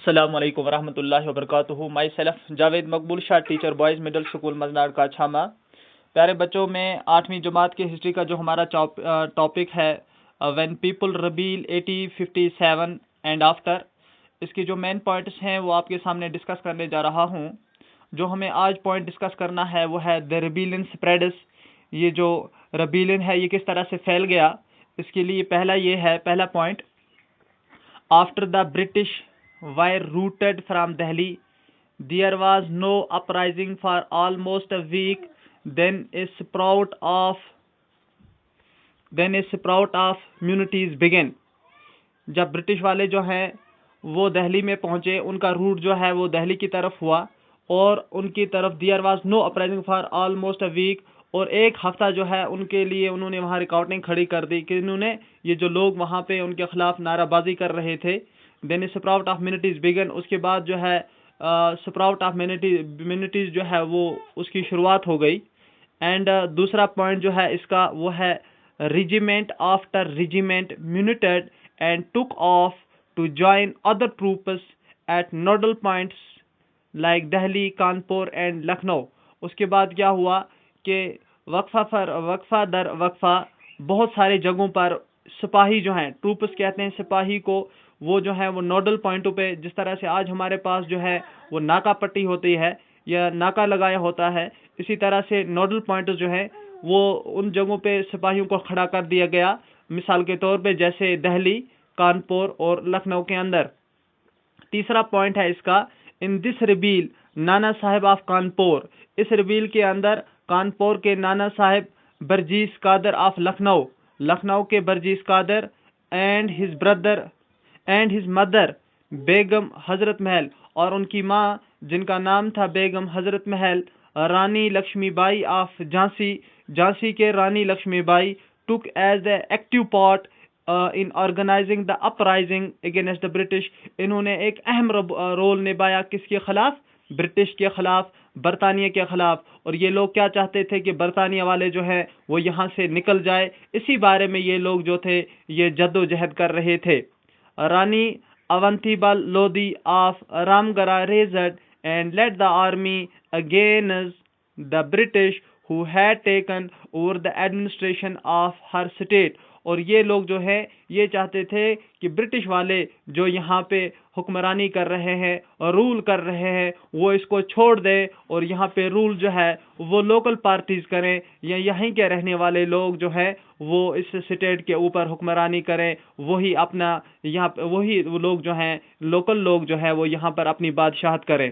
السلام علیکم ورحمۃ اللہ وبرکاتہ. Myself Javed Maqbool Shah, teacher boys middle school مزنار کا چھاما. پیارے بچوں, میں 8ویں جماعت کی ہسٹری کا جو ہمارا ٹاپک ہے when people rebel 1857 and after, اس کے جو مین پوائنٹس ہیں وہ آپ کے سامنے ڈسکس کرنے جا رہا ہوں. جو ہمیں آج پوائنٹ ڈسکس کرنا ہے وہ ہے دا ریبیلین اسپریڈس. یہ جو ریبیلین ہے یہ کس طرح سے پھیل گیا, اس کے لیے پہلا point, after the British were routed from Delhi, there was no uprising for almost a week. Then a sprout of communities began. جب برٹش والے جو ہیں وہ دہلی میں پہنچے, ان کا روٹ جو ہے وہ دہلی کی طرف ہوا, اور ان کی طرف there was no uprising for almost a week, اور ایک ہفتہ جو ہے ان کے لیے انہوں نے وہاں ریکارڈنگ کھڑی کر دی کہ انہوں نے یہ جو لوگ وہاں پہ ان کے خلاف نعرہ بازی کر رہے تھے. دین اسپراؤٹ آف کمیونٹیز بگن, اس کے بعد جو ہے اسپراؤٹ آف کمیونٹیز جو ہے وہ اس کی شروعات ہو گئی. اینڈ دوسرا پوائنٹ جو ہے اس کا وہ ہے regiment after regiment mutinied and took off to join other troops at nodal points like Delhi, Kanpur and Lucknow. اس کے بعد کیا ہوا کہ وقفہ در وقفہ بہت سارے جگہوں پر سپاہی جو ہیں, ٹروپس کہتے ہیں سپاہی کو, وہ جو ہے وہ نوڈل پوائنٹوں پہ, جس طرح سے آج ہمارے پاس جو ہے وہ ناکہ پٹی ہوتی ہے یا ناکہ لگایا ہوتا ہے, اسی طرح سے نوڈل پوائنٹس جو ہیں وہ ان جگہوں پہ سپاہیوں کو کھڑا کر دیا گیا, مثال کے طور پہ جیسے دہلی, کانپور اور لکھنؤ کے اندر. تیسرا پوائنٹ ہے اس کا, ان دس ریبیل نانا صاحب آف کانپور, اس ریبیل کے اندر کانپور کے نانا صاحب برجیس قادر آف لکھنؤ کے Burgess Qadir and his mother بیگم حضرت محل, اور ان کی ماں جن کا نام تھا بیگم حضرت محل, رانی لکشمی بائی آف جھانسی کے Rani Lakshmi Bai, took as a active part in organizing the uprising against the British. انہوں نے ایک اہم رول نبھایا کس کے خلاف, برٹش کے خلاف, برطانیہ کے خلاف. اور یہ لوگ کیا چاہتے تھے کہ برطانیہ والے جو ہیں وہ یہاں سے نکل جائے, اسی بارے میں یہ لوگ جو تھے یہ جد و جہد کر رہے تھے. Rani Avanti Bai Lodhi of Ramgarh raised and led the army against the British who had taken over the administration of her state. اور یہ لوگ جو ہے یہ چاہتے تھے کہ برٹش والے جو یہاں پہ حکمرانی کر رہے ہیں اور رول کر رہے ہیں وہ اس کو چھوڑ دے, اور یہاں پہ رول جو ہے وہ لوکل پارٹیز کریں, یا یہیں کے رہنے والے لوگ جو ہے وہ اس اسٹیٹ کے اوپر حکمرانی کریں, وہی اپنا یہاں پہ وہی لوگ جو ہیں لوکل لوگ جو ہے وہ یہاں پر اپنی بادشاہت کریں.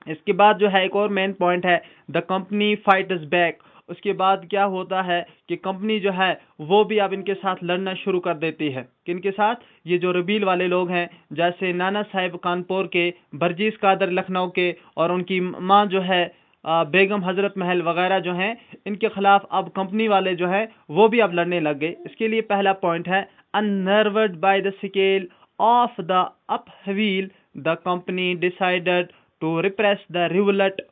اس کے بعد جو ہے ایک اور مین پوائنٹ ہے دا کمپنی فائٹس بیک. اس کے بعد کیا ہوتا ہے کہ کمپنی جو ہے وہ بھی اب ان کے ساتھ لڑنا شروع کر دیتی ہے. کن کے ساتھ؟ یہ جو ریبیل والے لوگ ہیں, جیسے نانا صاحب کانپور کے, برجیس قادر لکھنؤ کے, اور ان کی ماں جو ہے بیگم حضرت محل وغیرہ جو ہیں, ان کے خلاف اب کمپنی والے جو ہیں وہ بھی اب لڑنے لگ گئے. اس کے لیے پہلا پوائنٹ ہے unnerved by the scale of the upheaval, the company decided to repress the revolt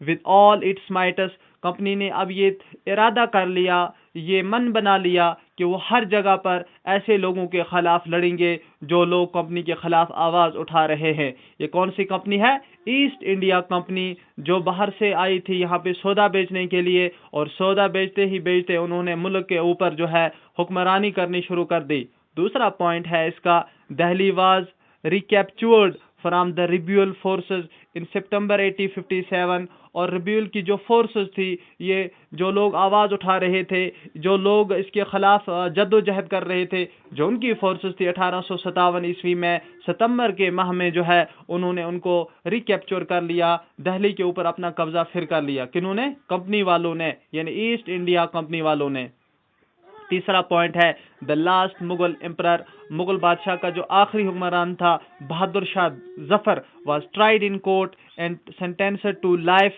with all its might. Company نے اب یہ ارادہ کر لیا, یہ من بنا لیا کہ وہ ہر جگہ پر ایسے لوگوں کے خلاف لڑیں گے جو لوگ کمپنی کے خلاف آواز اٹھا رہے ہیں. یہ کون سی کمپنی ہے؟ ایسٹ انڈیا کمپنی, جو باہر سے آئی تھی یہاں پہ سودا بیچنے کے لیے, اور سودا بیچتے ہی بیچتے انہوں نے ملک کے اوپر جو ہے حکمرانی کرنی شروع کر دی. دوسرا پوائنٹ ہے اس کا, Delhi was recaptured from the rebel forces in September 1857. اور ریبیول کی جو فورسز تھی, یہ جو لوگ آواز اٹھا رہے تھے, جو لوگ اس کے خلاف جد و جہد کر رہے تھے, جو ان کی فورسز تھی 1857 عیسوی میں ستمبر کے ماہ میں جو ہے انہوں نے ان کو ریکیپچر کر لیا, دہلی کے اوپر اپنا قبضہ پھر کر لیا. کنہوں نے؟ کمپنی والوں نے, یعنی ایسٹ انڈیا کمپنی والوں نے. تیسرا پوائنٹ ہے the last Mughal emperor, Mughal بادشاہ کا جو آخری حکمران تھا Bahadur Shah Zafar, was tried in court and sentenced to life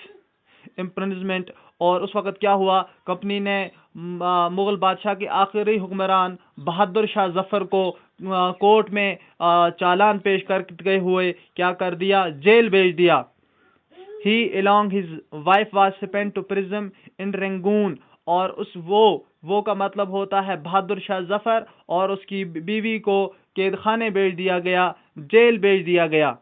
imprisonment. اور اس وقت کیا ہوا, کمپنی نے مغل بادشاہ کے آخری حکمران بہادر شاہ ظفر کو کورٹ میں چالان پیش کرتے ہوئے کیا کر دیا؟ جیل بھیج دیا. He along his wife was sent to prison in Rangoon. اور اس وہ کا مطلب ہوتا ہے بہادر شاہ ظفر, اور اس کی بیوی کو قید خانے بھیج دیا گیا, جیل بھیج دیا گیا.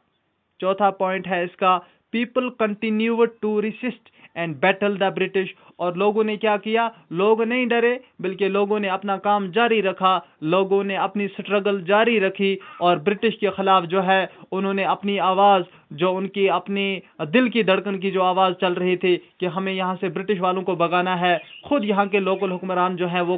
چوتھا پوائنٹ ہے اس کا, people continued to resist and battle the British, اور لوگوں نے کیا کیا, لوگ نہیں ڈرے بلکہ لوگوں نے اپنا کام جاری رکھا, لوگوں نے اپنی سٹرگل جاری رکھی اور برٹش کے خلاف جو ہے انہوں نے اپنی آواز, جو ان کی اپنی دل کی دھڑکن کی جو آواز چل رہی تھی کہ ہمیں یہاں سے برٹش والوں کو بھگانا ہے, خود یہاں کے لوکل حکمران جو ہیں وہ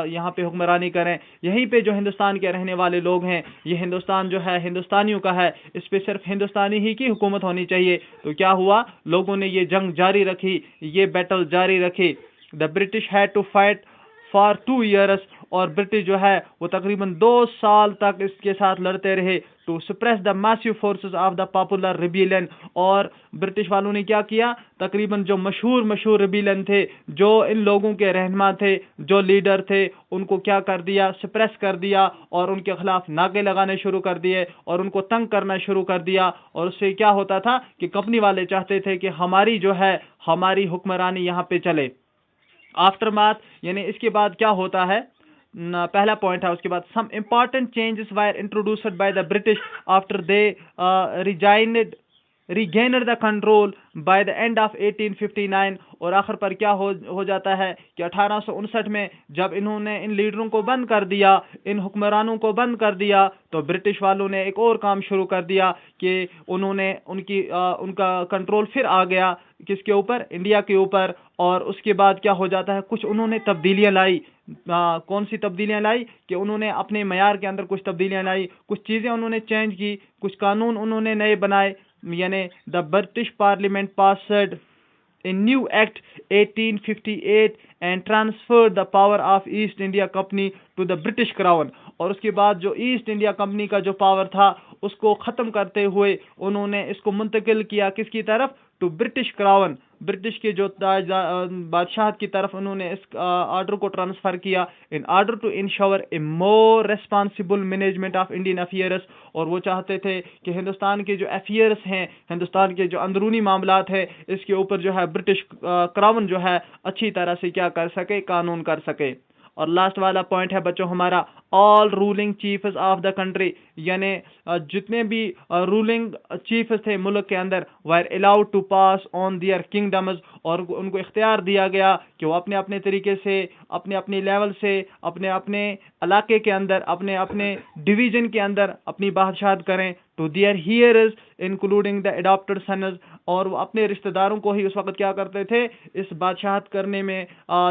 یہاں پہ حکمرانی کریں, یہیں پہ جو ہندوستان کے رہنے والے لوگ ہیں, یہ ہندوستان جو ہے ہندوستانیوں کا ہے, اس پہ صرف ہندوستانی ہی کی حکومت ہونی چاہیے. تو کیا ہوا, لوگوں نے یہ جنگ جاری رکھی, یہ بیٹل جاری رکھی. The British had to fight for 2 years, اور برٹش جو ہے وہ تقریباً 2 سال تک اس کے ساتھ لڑتے رہے, to suppress the massive forces of the popular rebellion. اور برٹش والوں نے کیا کیا, تقریباً جو مشہور ریبیلین تھے, جو ان لوگوں کے رہنما تھے, جو لیڈر تھے, ان کو کیا کر دیا, سپریس کر دیا, اور ان کے خلاف نعرے لگانے شروع کر دیے, اور ان کو تنگ کرنا شروع کر دیا. اور اس سے کیا ہوتا تھا کہ کمپنی والے چاہتے تھے کہ ہماری حکمرانی یہاں پہ چلے. آفٹر ماتھ یعنی اس کے بعد کیا ہوتا ہے, پہلا پوائنٹ ہے, اس کے بعد some important changes were introduced by the British after they regained the control by the end of 1859. اور آخر پر کیا ہو جاتا ہے کہ 1859 میں جب انہوں نے ان لیڈروں کو بند کر دیا, ان حکمرانوں کو بند کر دیا, تو برٹش والوں نے ایک اور کام شروع کر دیا کہ انہوں نے ان کا کنٹرول پھر آ گیا کس کے اوپر, انڈیا کے اوپر. اور اس کے بعد کیا ہو جاتا ہے, کچھ انہوں نے تبدیلیاں لائی. کون سی تبدیلیاں لائی کہ انہوں نے اپنے معیار کے اندر کچھ تبدیلیاں لائی, کچھ چیزیں انہوں نے چینج کی, کچھ قانون انہوں نے نئے بنائے. یعنی the British parliament passed a new act 1858 and transferred the power of East India Company to the British Crown. اور اس کے بعد جو ایسٹ انڈیا کمپنی کا جو پاور تھا اس کو ختم کرتے ہوئے انہوں نے اس کو منتقل کیا کس کی طرف, ٹو برٹش کراؤن, برٹش کے جو بادشاہت کی طرف انہوں نے اس آرڈر کو ٹرانسفر کیا, in order to ensure a more responsible management of Indian affairs. اور وہ چاہتے تھے کہ ہندوستان کے جو افیئرس ہیں, ہندوستان کے جو اندرونی معاملات ہیں, اس کے اوپر جو ہے برٹش کراؤن جو ہے اچھی طرح سے کیا کر سکے, قانون کر سکے. اور لاسٹ والا پوائنٹ ہے بچوں ہمارا, all ruling chiefs of the country, یعنی جتنے بھی رولنگ چیفز تھے ملک کے اندر, were allowed to pass on their kingdoms, اور ان کو اختیار دیا گیا کہ وہ اپنے اپنے طریقے سے, اپنے اپنے لیول سے, اپنے اپنے علاقے کے اندر, اپنے اپنے ڈویژن کے اندر اپنی بادشاہت کریں, to their heirs including the adopted sons. اور وہ اپنے رشتہ داروں کو ہی اس وقت کیا کرتے تھے, اس بادشاہت کرنے میں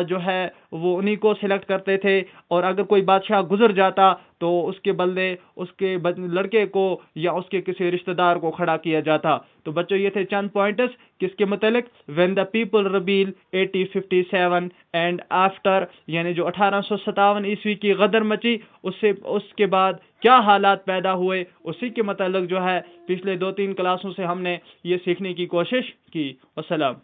جو ہے وہ انہی کو سلیکٹ کرتے تھے. اور اگر کوئی بادشاہ گزر جاتا تو اس کے بدلے اس کے لڑکے کو یا اس کے کسی رشتہ دار کو کھڑا کیا جاتا. تو بچوں یہ تھے چند پوائنٹس کس کے متعلق, when the people rebel 1857 and after, یعنی جو 1857 عیسوی کی غدر مچی, اس کے بعد کیا حالات پیدا ہوئے, اسی کے متعلق جو ہے پچھلے 2-3 کلاسوں سے ہم نے یہ سیکھنے کی کوشش کی. والسلام.